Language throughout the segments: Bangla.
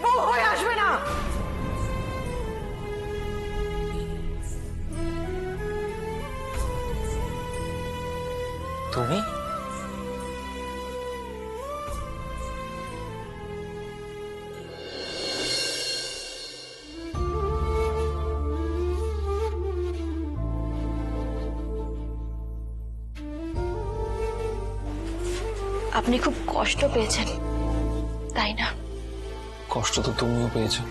বউ হয়ে আসবে না। তুমি আপনি খুব কষ্ট পেয়েছেন তাই না? কষ্ট তো তুমিও পেয়েছো।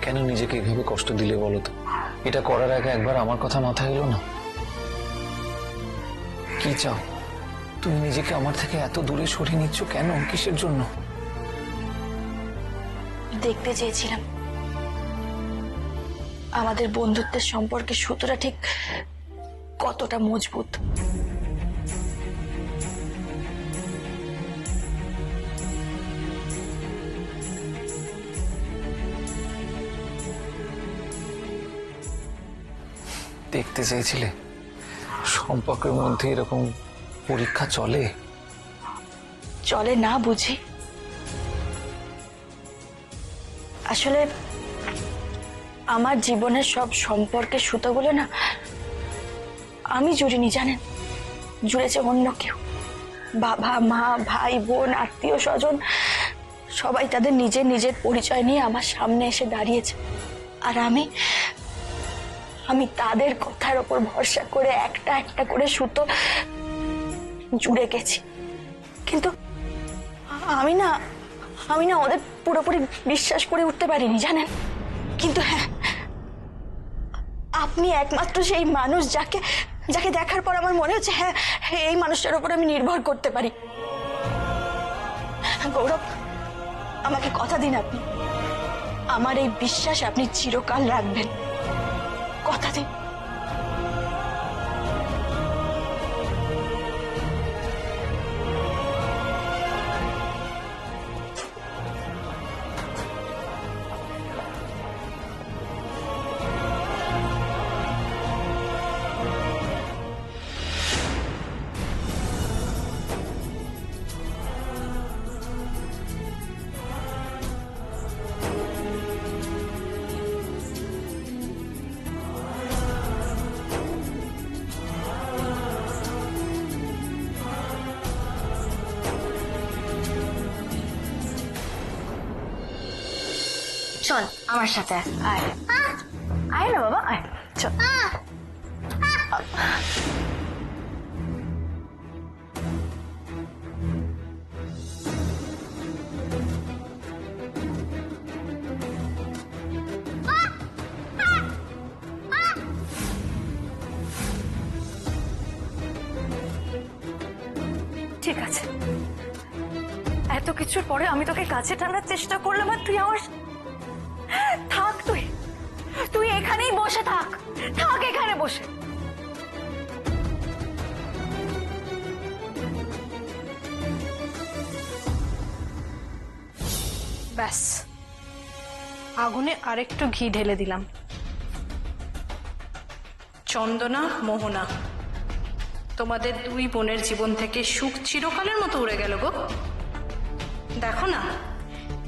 কেন নিজেকে এভাবে কষ্ট দিলে বলো তো? এটা করার আগে একবার আমার কথা মাথায় এলো না? কি চাও তুমি? নিজেকে আমার থেকে এত দূরে সরিয়ে নিচ্ছ কেন? কিসের জন্য? দেখতে চেয়েছিলাম আমাদের বন্ধুত্বের সম্পর্কে সুতোটা ঠিক কতটা মজবুত। দেখতে চেয়েছিলে সম্পর্কের মধ্যে এরকম পরীক্ষা চলে? চলে না বুঝি? আসলে আমার জীবনের সব সম্পর্কের সুতোগুলো না আমি জুড়িনি, জানেন, জুড়েছে অন্য কেউ। বাবা মা ভাই বোন আত্মীয় স্বজন সবাই তাদের নিজের নিজের পরিচয় নিয়ে আমার সামনে এসে দাঁড়িয়েছে, আর আমি তাদের কথার উপর ভরসা করে একটা একটা করে সুতো জুড়ে গেছি। কিন্তু আমি না ওদের পুরোপুরি বিশ্বাস করে উঠতে পারিনি, জানেন। কিন্তু হ্যাঁ, আপনি একমাত্র সেই মানুষ যাকে যাকে দেখার পর আমার মনে হচ্ছে হ্যাঁ এই মানুষটার উপর আমি নির্ভর করতে পারি। গৌরব, আমাকে কথা দিন আপনি আমার এই বিশ্বাস আপনি চিরকাল রাখবেন। কথা দিন। চল আমার সাথে আয়। আয় না বাবা, আয় চল। ঠিক আছে, এত কিছুর পরে আমি তোকে কাছে টানার চেষ্টা করলাম আর তুই আমার থাক, তুই এখানেই বসে থাক, এখানে বসে। ব্যাস, আগুনে আরেকটু ঘি ঢেলে দিলাম। চন্দনা, মোহনা, তোমাদের দুই বোনের জীবন থেকে সুখ চিরকালের মতো উড়ে গেল গো। দেখো না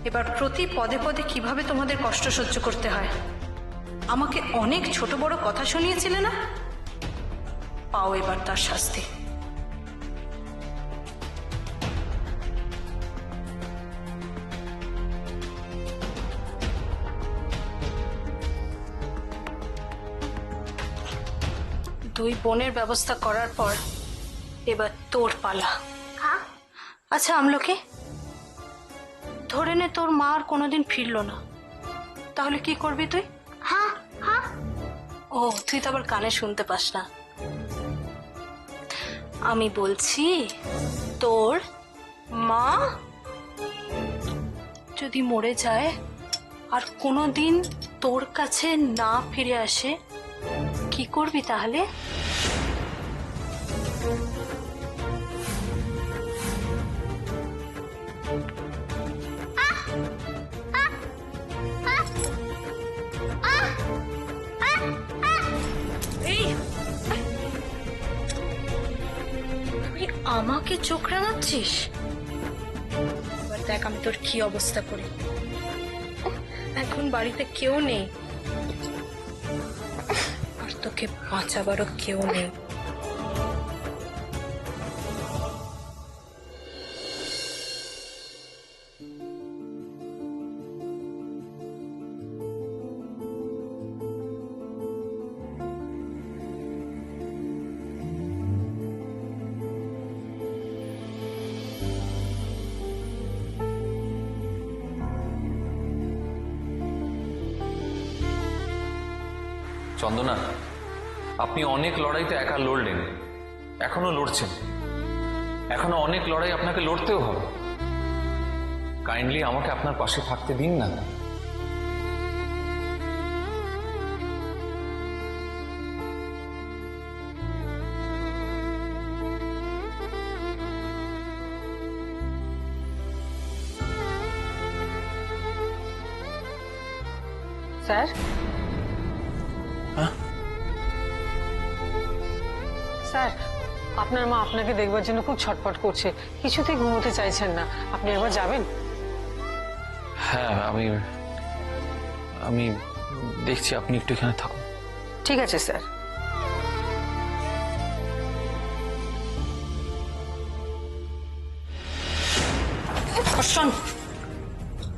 এবার প্রতি পদে পদে কিভাবে তোমাদের কষ্ট সহ্য করতে হয়। আমাকে অনেক ছোট বড় কথা শুনিয়েছিলে না, পাও এবার তার শাস্তি। দুই বোনের ব্যবস্থা করার পর এবার তোর পালা। আচ্ছা আমলকি, ধরে নে তোর মা আর কোনোদিন ফিরলো না, তাহলে কি করবি তুই? ও তুই তো আবার কানে শুনতে পাস না। আমি বলছি তোর মা যদি মরে যায় আর কোনোদিন তোর কাছে না ফিরে আসে, কি করবি তাহলে? তুই আমাকে চোখ রাঙাচ্ছিস? এবার দেখ আমি তোর কি অবস্থা করি। এখন বাড়িতে কেউ নেই, আর তোকে বাঁচাবারও কেউ নেই। চন্দনা, আপনি অনেক লড়াইতে একা লড়লেন, এখনো লড়ছেন, এখনো অনেক লড়াই আপনাকে লড়তেও হবে। কাইন্ডলি আমাকে আপনার পাশে থাকতে দিন না। স্যার, স্যার আপনার মা আপনাকে দেখবার জন্য খুব ছটফট করছে, কিছুতেই ঘুমোতে চাইছেন না। আপনি একবার যাবেন? হ্যাঁ, আমি দেখছি, আপনি একটু এখানে থাকুন। ঠিক আছে স্যার। শোন,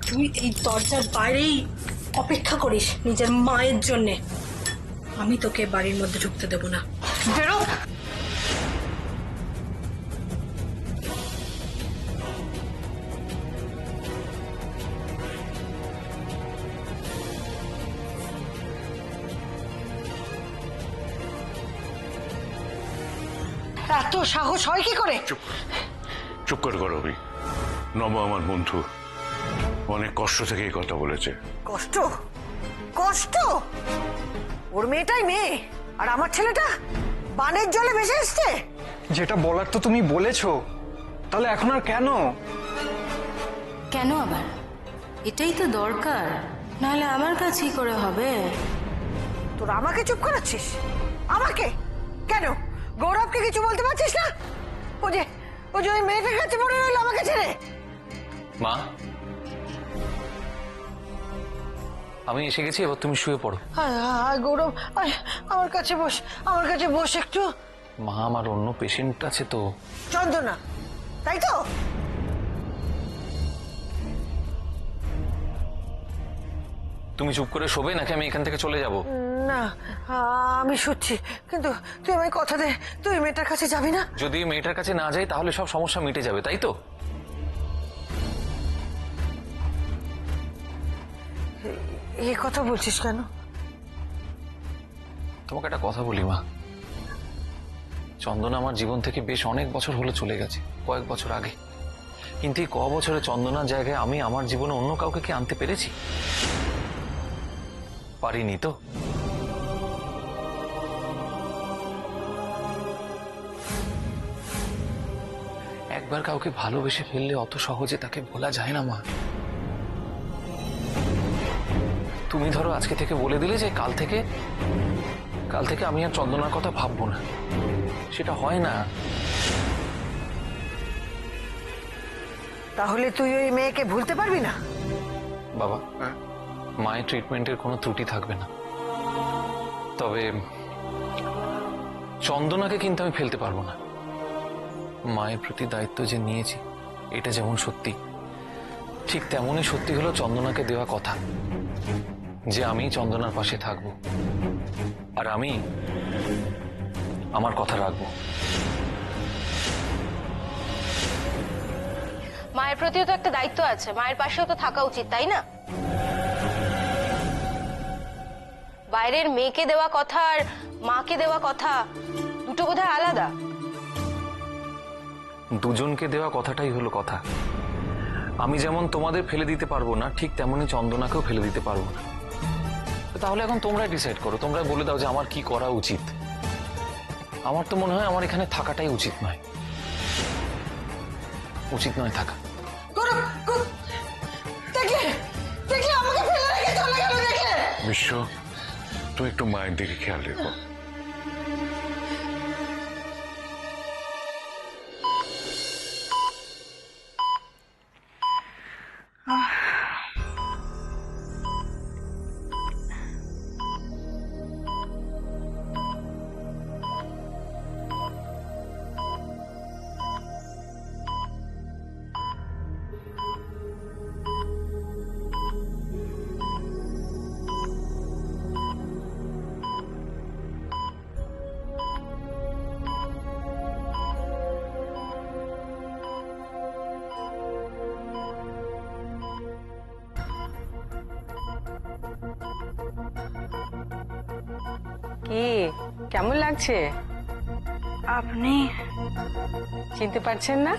তুই এই দরজার বাইরেই অপেক্ষা করিস নিজের মায়ের জন্যে। আমি তোকে বাড়ির মধ্যে ঢুকতে দেব না। বেরো। এত সাহস হয় কি করে? চুপ করে করো অভি। নব আমার বন্ধু, অনেক কষ্ট থেকে এই কথা বলেছে। কষ্ট? কষ্ট? ওর মেয়েটাই মেয়ে, আর আমার ছেলেটা বানের জলে ভেসে এসছে। যেটা বলার তো তুমি বলেছো, তাহলে এখন আর কেন? কেন আবার? এটাই তো দরকার, নাহলে আমার কাছেই করে হবে। তোরা আমাকে চুপ করাচ্ছিস? আমাকে কেন? গৌরবকে কিছু বলতে পারছিস না? ও যে ওই মেয়েটার কাছে পড়ে রইল আমাকে ছেড়ে। মা, আমি এসে গেছি, এবার তুমি শুয়ে পড়ো। গৌরব, আমার কাছে বস, আমার কাছে বস একটু। মা, আমার অন্য পেশেন্ট আছে তো। চন্দনা, তাই তো? তুমি চুপ করে শোবে নাকি আমি এখান থেকে চলে যাব? না, আমি শুচ্ছি, কিন্তু তুই আমায় কথা দে, তুই মেয়েটার কাছে যাবি না? যদি মেয়েটার কাছে না যাই তাহলে সব সমস্যা মিটে যাবে, তাই তো? এই কথা বলছিস কেন? তোমাকে একটা কথা বলি মা, চন্দনা আমার জীবন থেকে বেশ অনেক বছর হলো চলে গেছে, কয়েক বছর আগে। কিন্তু এই বছরে চন্দনার জায়গায় আমি আমার জীবনে অন্য কাউকে কি আনতে পেরেছি? পারিনি তো। একবার কাউকে ভালোবেসে ফেললে অত সহজে তাকে ভোলা যায় না মা। তুমি ধরো আজকে থেকে বলে দিলে যে কাল থেকে আমি আর চন্দনার কথা ভাববো না, সেটা হয় না। তাহলে তুই ওই মেয়েকে ভুলতে পারবি না? বাবা, মায়ের ট্রিটমেন্টের কোনো ত্রুটি থাকবে না, তবে চন্দনাকে কিন্তু আমি ফেলতে পারবো না। মায়ের প্রতি দায়িত্ব যে নিয়েছি, এটা যেমন সত্যি, ঠিক তেমনই সত্যি হলো চন্দনাকে দেওয়া কথা, যে আমি চন্দনার পাশে থাকবো, আর আমি আমার কথা রাখবো। মায়ের প্রতিও তো একটা দায়িত্ব আছে, মায়ের পাশেও তো থাকা উচিত, তাই না? বাইরের মেয়েকে দেওয়া কথা আর মাকে দেওয়া কথা দুটো বোধহয় আলাদা। দুজনকে দেওয়া কথাটাই হলো কথা। আমি যেমন তোমাদের ফেলে দিতে পারবো না, ঠিক তেমনি চন্দনাকেও ফেলে দিতে পারবো না। তাহলে এখন তোমরাই ডিসাইড করো, তোমরা বলে দাও যে আমার কি করা উচিত। আমার তো মনে হয় আমার এখানে থাকাটাই উচিত নয়, থাকা। দেখলে আমাকে ফেলে রেখে চলে গেল। দেখলে বিশ্ব, তুমি একটু মায়ের দিকে খেয়াল রেখো। কি কেমন লাগছে? আপনি চিনতে পারছেন না?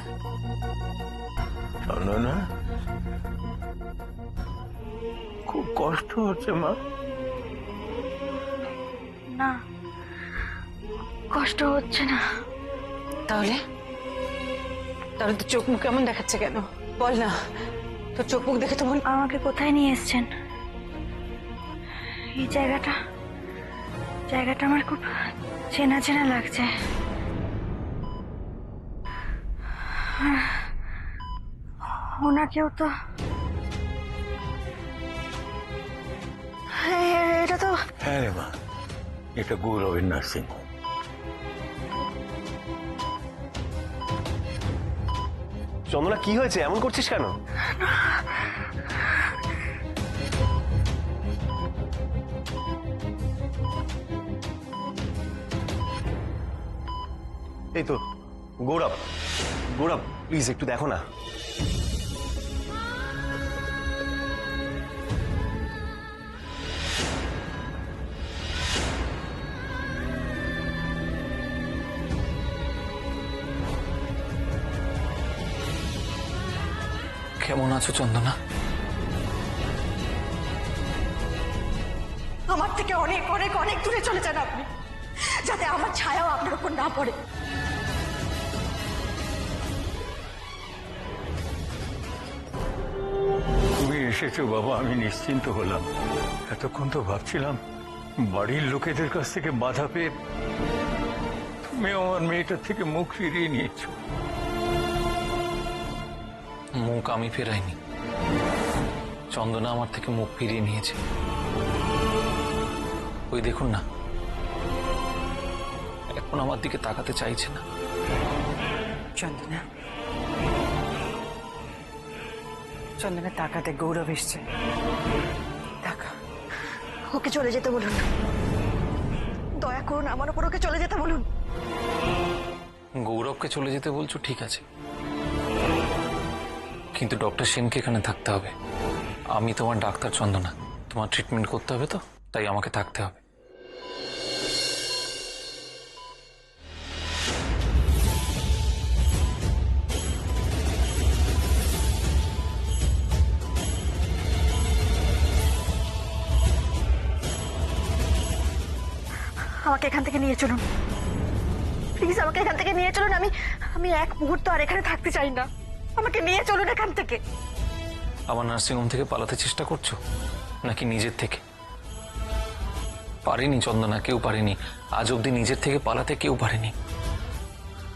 চন্দনা, খুব কষ্ট হচ্ছে মা। না, কষ্ট হচ্ছে না। তাহলে তাহলে তো চোখ মুখ কেমন দেখাচ্ছে কেন? বল না, তোর চোখ মুখ দেখে তো মন। আমাকে কোথায় নিয়ে এসেছেন? এই জায়গাটা আমার খুব চেনা চেনা লাগছে। ওনাকেও তো, এটা তো। হ্যাঁ রে মা, এটা গৌরবের নার্সিং হোম। চন্দনা, কি হয়েছে? এমন করছিস কেন? এই তো গৌরব, গৌরব প্লিজ একটু দেখো না। কেমন আছো চন্দনা? আমার থেকে অনেক অনেক অনেক দূরে চলে যান আপনি, যাতে আমার ছায়াও আপনার উপর না পড়ে। তুমি এসেছো বাবা, আমি নিশ্চিন্ত হলাম। এতক্ষণ তো ভাবছিলাম বাড়ির লোকেদের কাছ থেকে বাধা পেয়ে তুমি আমার মেয়েটার থেকে মুখ ফিরিয়ে নিয়েছো। মুখ আমি ফেরাইনি, চন্দনা আমার থেকে মুখ ফিরিয়ে নিয়েছে। ওই দেখুন না, এখন আমার দিকে তাকাতে চাইছে না। চন্দনা, চন্দনা তাকাতে গৌরব এসছে। তাকা। ওকে চলে যেতে বলুন, দয়া করুন আমার উপর ওকে চলে যেতে বলুন। গৌরবকে চলে যেতে বলছো, ঠিক আছে, কিন্তু ডক্টর সেনকে এখানে থাকতে হবে। আমি তোমার ডাক্তার চন্দনা, তোমার ট্রিটমেন্ট করতে হবে, তো তাই আমাকে থাকতে হবে। আমাকে এখান থেকে নিয়ে চলুন, প্লিজ আমাকে এখান থেকে নিয়ে চলুন। আমি এক মুহূর্ত আর এখানে থাকতে চাই না। আমাকে নিয়ে চলুন এখান থেকে। আমার নার্সিংহোম থেকে পালাতে চেষ্টা করছো নাকি নিজের থেকে? পারিনি চন্দনা, কেউ পারেনি আজ অব্দি। নিজের থেকে পালাতে কেউ পারেনি।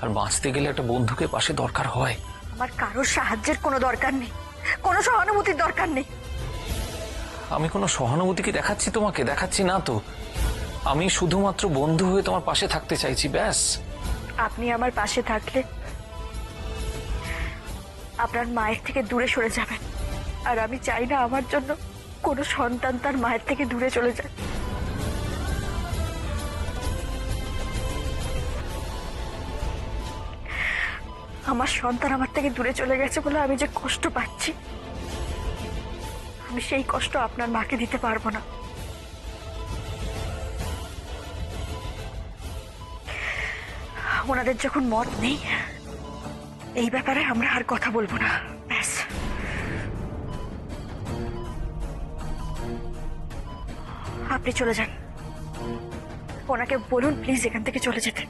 আর বাঁচতে গেলে একটা বন্ধুকে পাশে দরকার হয়। আমার কারোর সাহায্যের কোনো দরকার নেই, কোনো সহানুভূতির দরকার নেই। আমি কোনো সহানুভূতি কি দেখাচ্ছি তোমাকে? দেখাচ্ছি না তো। আমি শুধুমাত্র বন্ধু হয়ে তোমার পাশে থাকতে চাইছি, ব্যাস। আপনি আমার পাশে থাকলে আপনার মায়ের থেকে দূরে সরে যাবেন, আর আমি চাই না আমার জন্য কোনো সন্তান তার মায়ের থেকে দূরে চলে যায়। আমার সন্তান আমার থেকে দূরে চলে গেছে বলে আমি যে কষ্ট পাচ্ছি, আমি সেই কষ্ট আপনার মাকে দিতে পারবো না। ওনাদের যখন মত নেই, এই ব্যাপারে আমরা আর কথা বলবো না, ব্যাস। আপনি চলে যান, ওনাকে বলুন প্লিজ এখান থেকে চলে যেতে।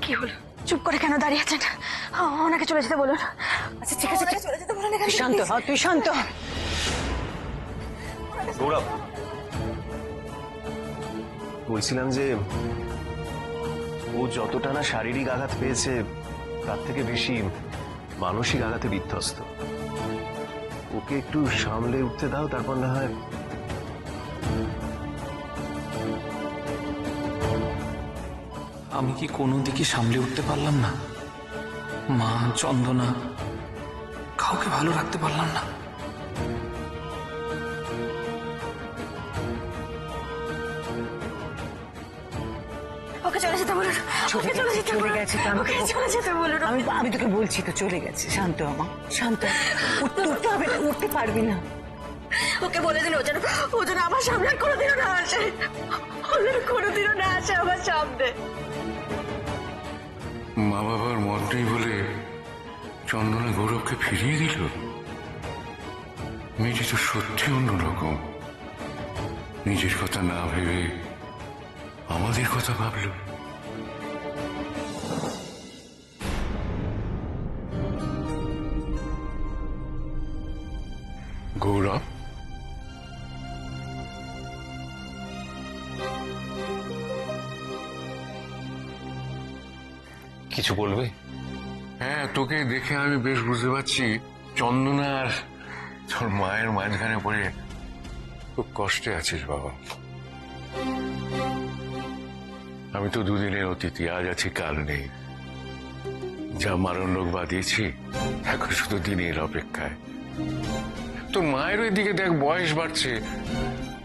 কি হলো, চুপ করে কেন দাঁড়িয়ে আছেন? ওনাকে চলে যেতে বলুন। আচ্ছা ঠিক আছে, চলে যেতে বলুন। শান্ত হ, তুই শান্ত হ। গৌরব, বলছিলাম যে ও যতটা না শারীরিক আঘাত পেয়েছে, তার থেকে বেশি মানসিক আঘাতে বিধ্বস্ত। ওকে একটু সামলে উঠতে দাও, তারপর না হয়। আমি কি কোনো দিকে সামলে উঠতে পারলাম না? মা, চন্দনা, কাউকে ভালো রাখতে পারলাম না। ওকে চলে যেতে বলুন। ওকে চলে যেতে চলে বলুন। গেছে তো, আমাকে ওকে চলে যেতে বলুন। আমি তোকে বলছি তো চলে গেছে। শান্ত হ মা, শান্ত হ। উঠতে হবে না, উঠতে পারবি না। ওকে বলে দিন ও যেন আমার সামনে আর কোনোদিনও না আসে, ও যেন কোনোদিনও না আসে আমার সামনে। মা বাবার মত নেই বলে চন্দনা গৌরবকে ফিরিয়ে দিল। মেয়েটি তো সত্যি অন্যরকম। নিজের কথা না ভেবে আমাদের কথা ভাবল। গৌরব, কিছু বলবে? হ্যাঁ, তোকে দেখে আমি বেশ বুঝতে পারছি চন্দনা আর তোর মায়ের মাঝখানে পড়ে খুব কষ্টে আছিস বাবা। আমি তো দুদিনের অতিথি, আজ আছি কাল নেই। যা মারণ লোক বাঁধিয়েছি এখন শুধু দিনের অপেক্ষায়। তোর মায়ের ওই দিকে দেখ, বয়স বাড়ছে।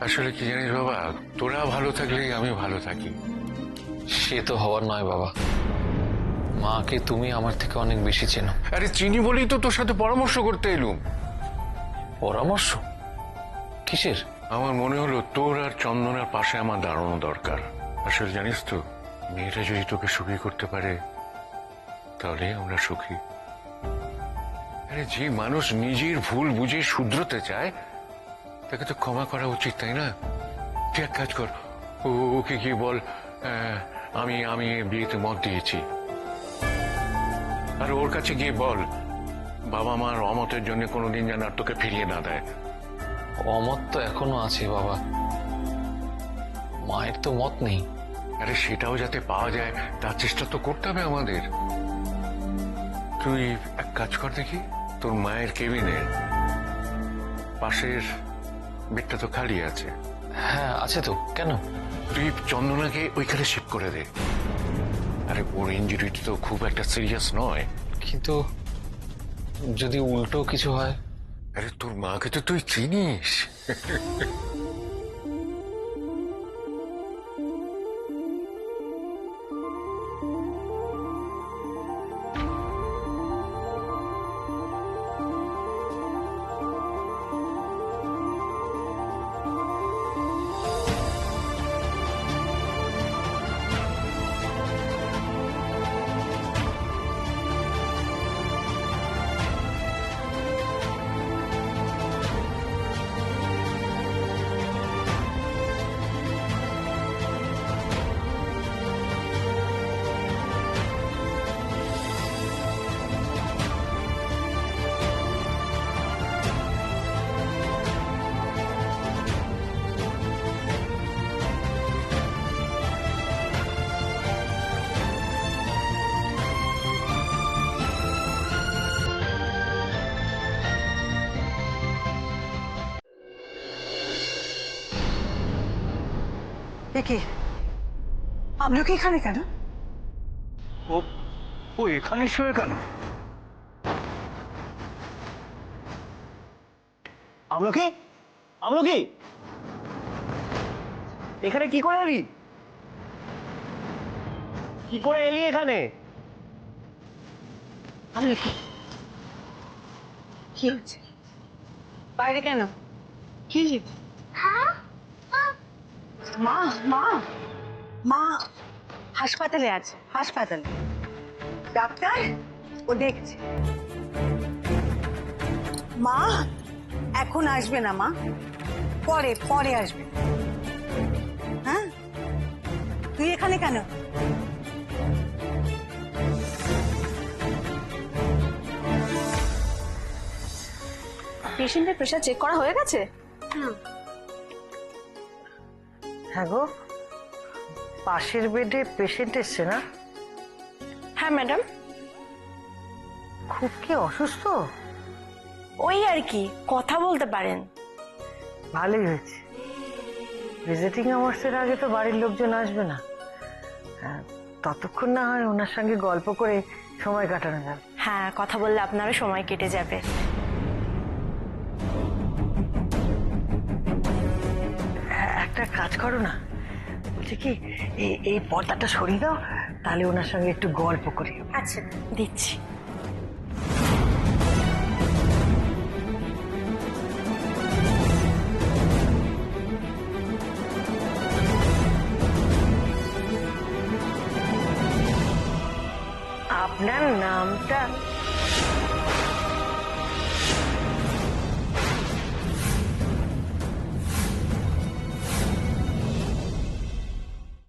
আসলে কি জানিস বাবা, তোরা ভালো থাকলেই আমি ভালো থাকি। সে তো হওয়ার নয় বাবা, মাকে তুমি আমার থেকে অনেক বেশি চেনো। আরে চিনি বলেই তো তোর সাথে পরামর্শ করতে এলুম। পরামর্শ? কিসের? আমার মনে হলো তোর আর চন্দনার পাশে আমার দাঁড়ানো দরকার। আসলে জানিস তো, মেয়েটা যদি তোকে সুখী করতে পারে তাহলে আমরা সুখী। আরে যে মানুষ নিজের ভুল বুঝে শুধরোতে চায় তাকে তো ক্ষমা করা উচিত, তাই না? তুই এক কাজ কর, ওকে গিয়ে বল আমি বিয়েতে মত দিয়েছি। আর ওর কাছে গিয়ে বল বাবা মার অমতের জন্য কোনোদিন যেন আর তোকে ফিরিয়ে না দেয়। অমত তো এখনো আছে বাবা, মায়ের তো মত নেই। আরে সেটাও যাতে পাওয়া যায় তার চেষ্টা তো করতে হবে আমাদের। তুই এক কাজ কর দেখি, তোর মায়ের কেবিনের পাশের বেডটা তো খালি আছে। হ্যাঁ আছে তো, কেন? তুই চন্দনাকে ওইখানে শিফট করে দে। আরে ওর ইঞ্জুরিটা তো খুব একটা সিরিয়াস নয়। কিন্তু যদি উল্টো কিছু হয়? আরে তোর মাকে তো তুই চিনিস। কি আমরা কি এখানে কেন? ও এখানে শুয়ে কেন? আমলকি, আমলকি, এখানে কি করে এলি? কি করে এলি এখানে? আমলকি, কি হচ্ছে? বাইরে কেন? কি হয়েছে? মা মা মা হাসপাতালে আছে, হাসপাতালে। ডাক্তার ও দেখছে। মা এখন আসবে না মা, পরে পরে আসবে। হ্যাঁ, তুই এখানে কেন? পেশেন্টের প্রেশার চেক করা হয়ে গেছে? হ্যাঁ গো, পাশের বেডে পেশেন্ট এসছে না? হ্যাঁ ম্যাডাম। খুব কি অসুস্থ? ওই আর কি, কথা বলতে পারেন। ভালোই হয়েছে, ভিজিটিং আওয়ার্সের আগে তো বাড়ির লোকজন আসবে না। ততক্ষণ না হয় ওনার সঙ্গে গল্প করে সময় কাটানো যাবে। হ্যাঁ, কথা বললে আপনারও সময় কেটে যাবে। একটা কাজ করো না, বলছি কি এই পর্দাটা সরিয়ে দাও, তাহলে ওনার সঙ্গে একটু গল্প করি। আচ্ছা দিচ্ছি। আপনার নামটা